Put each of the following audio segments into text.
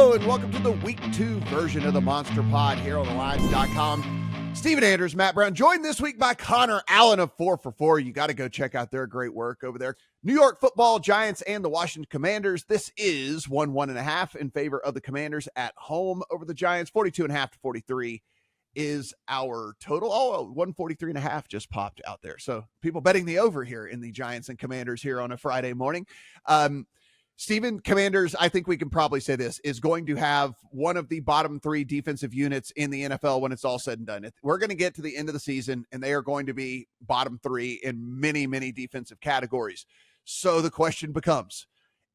Hello, and welcome to the Week 2 version of the Monster Pod here on thelines.com. Steven Anders, Matt Brown, joined this week by Connor Allen of 4 for 4. You got to go check out their great work over there. New York Football Giants and the Washington Commanders. This is 1.5 in favor of the Commanders at home over the Giants. 42.5 to 43 is our total. 143.5 just popped out there. So people betting the over here in the Giants and Commanders here on a Friday morning. Steven, Commanders, I think we can probably say this, is going to have one of the bottom 3 defensive units in the NFL when it's all said and done. We're going to get to the end of the season, and they are going to be bottom 3 in many, many defensive categories. So the question becomes,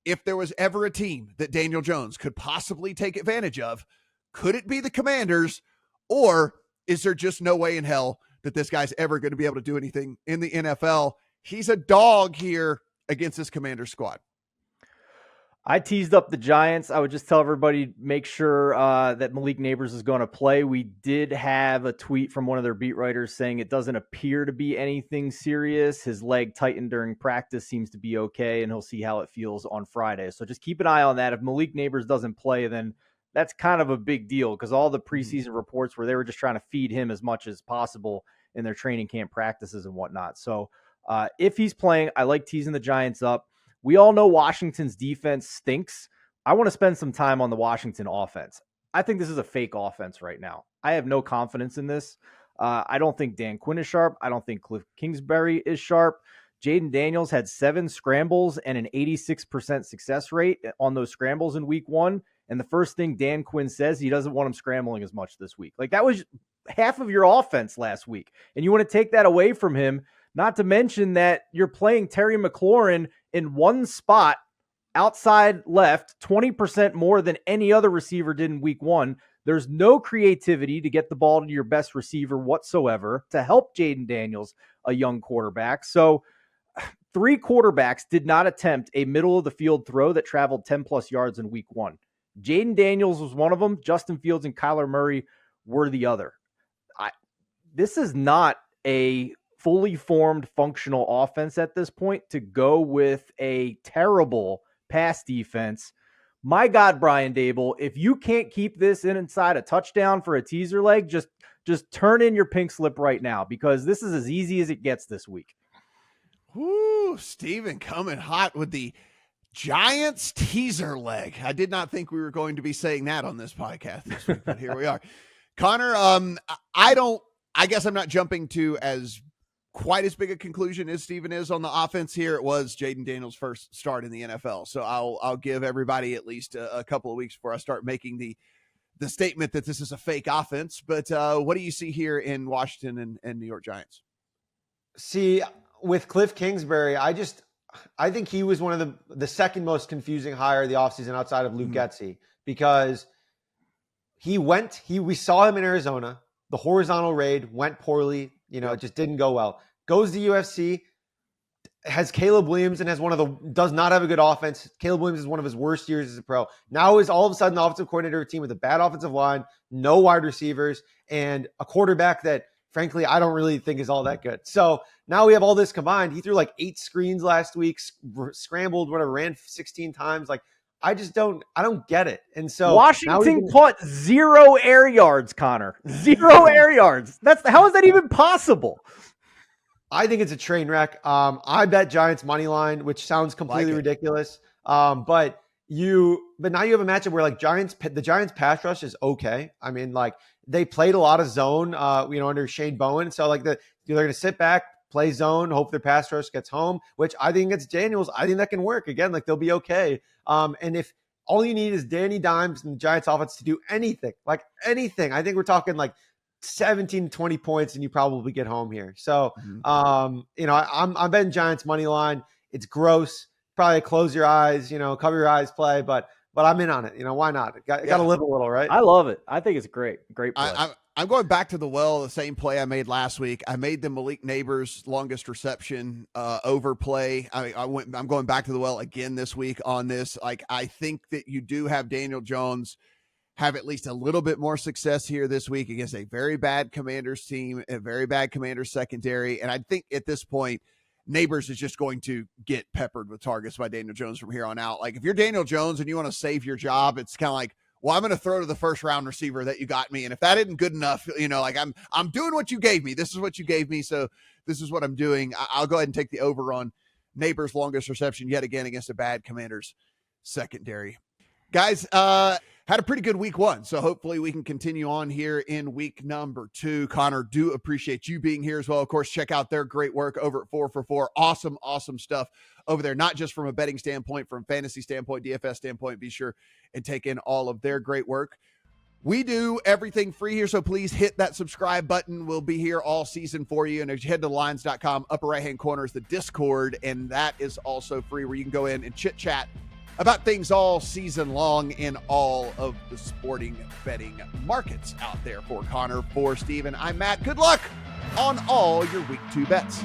if there was ever a team that Daniel Jones could possibly take advantage of, could it be the Commanders, or is there just no way in hell that this guy's ever going to be able to do anything in the NFL? He's a dog here against this Commander squad. I teased up the Giants. I would just tell everybody, make sure that Malik Nabers is going to play. We did have a tweet from one of their beat writers saying it doesn't appear to be anything serious. His leg tightened during practice, seems to be okay, and he'll see how it feels on Friday. So just keep an eye on that. If Malik Nabers doesn't play, then that's kind of a big deal, because all the preseason reports where they were just trying to feed him as much as possible in their training camp practices and whatnot. So if he's playing, I like teasing the Giants up. We all know Washington's defense stinks. I want to spend some time on the Washington offense. I think this is a fake offense right now. I have no confidence in this. I don't think Dan Quinn is sharp. I don't think Cliff Kingsbury is sharp. Jaden Daniels had 7 scrambles and an 86% success rate on those scrambles in week 1. And the first thing Dan Quinn says, he doesn't want him scrambling as much this week. Like, that was half of your offense last week. And you want to take that away from him, not to mention that you're playing Terry McLaurin in one spot outside left, 20% more than any other receiver did in week 1. There's no creativity to get the ball to your best receiver whatsoever to help Jaden Daniels, a young quarterback. So 3 quarterbacks did not attempt a middle of the field throw that traveled 10 plus yards in week 1. Jaden Daniels was one of them. Justin Fields and Kyler Murray were the other. This is not a fully formed functional offense at this point to go with a terrible pass defense. My God, Brian Dable, if you can't keep this inside a touchdown for a teaser leg, just turn in your pink slip right now, because this is as easy as it gets this week. Woo, Steven coming hot with the Giants teaser leg. I did not think we were going to be saying that on this podcast this week, but here we are. Connor, I guess I'm not jumping to as quite as big a conclusion as Steven is on the offense here. It was Jaden Daniels' first start in the NFL. So I'll give everybody at least a couple of weeks before I start making the statement that this is a fake offense. But what do you see here in Washington and New York Giants? See, with Cliff Kingsbury, I think he was one of the second most confusing hire of the offseason outside of Luke Getsy, because we saw him in Arizona. The horizontal raid went poorly. It just didn't go well. Goes to UFC, has Caleb Williams, and does not have a good offense. Caleb Williams is one of his worst years as a pro. Now is all of a sudden the offensive coordinator of a team with a bad offensive line, no wide receivers, and a quarterback that, frankly, I don't really think is all that good. So now we have all this combined. He threw like 8 screens last week, scrambled, ran 16 times. Like, I don't get it. And so Washington caught 0 air yards, Connor. 0 air yards. How is that even possible? I think it's a train wreck. I bet Giants money line, which sounds completely ridiculous. But now you have a matchup where the Giants pass rush is okay. I mean, they played a lot of zone, under Shane Bowen. So they're going to sit back, play zone, hope their pass rush gets home, which I think it's Daniels. I think that can work. Again, they'll be okay. And if all you need is Danny Dimes and the Giants offense to do anything, I think we're talking 17, 20 points and you probably get home here. So, I'm betting Giants money line. It's gross. Probably close your eyes, cover your eyes play, but I'm in on it. Why not? Got to live a little, right? I love it. I think it's great. Great play. I'm going back to the same play I made last week. I made the Malik Nabers longest reception overplay. I'm going back to the well again this week on this. I think that you do have Daniel Jones have at least a little bit more success here this week against a very bad Commanders team, a very bad Commanders secondary. And I think at this point, Nabers is just going to get peppered with targets by Daniel Jones from here on out. If you're Daniel Jones and you want to save your job, it's kind of well, I'm going to throw to the first round receiver that you got me. And if that isn't good enough, like I'm doing what you gave me. This is what you gave me. So this is what I'm doing. I'll go ahead and take the over on Neighbors' longest reception yet again against a bad Commanders secondary. Guys, had a pretty good week 1. So hopefully we can continue on here in week number 2. Connor, do appreciate you being here as well. Of course, check out their great work over at 4for4. Awesome stuff over there, not just from a betting standpoint, from fantasy standpoint, DFS standpoint. Be sure and take in all of their great work. We do everything free here, so please hit that subscribe button. We'll be here all season for you. And as you head to lines.com, upper right-hand corner is the Discord, and that is also free, where you can go in and chit-chat about things all season long in all of the sporting betting markets out there. For Connor, for Steven, I'm Matt. Good luck on all your week 2 bets.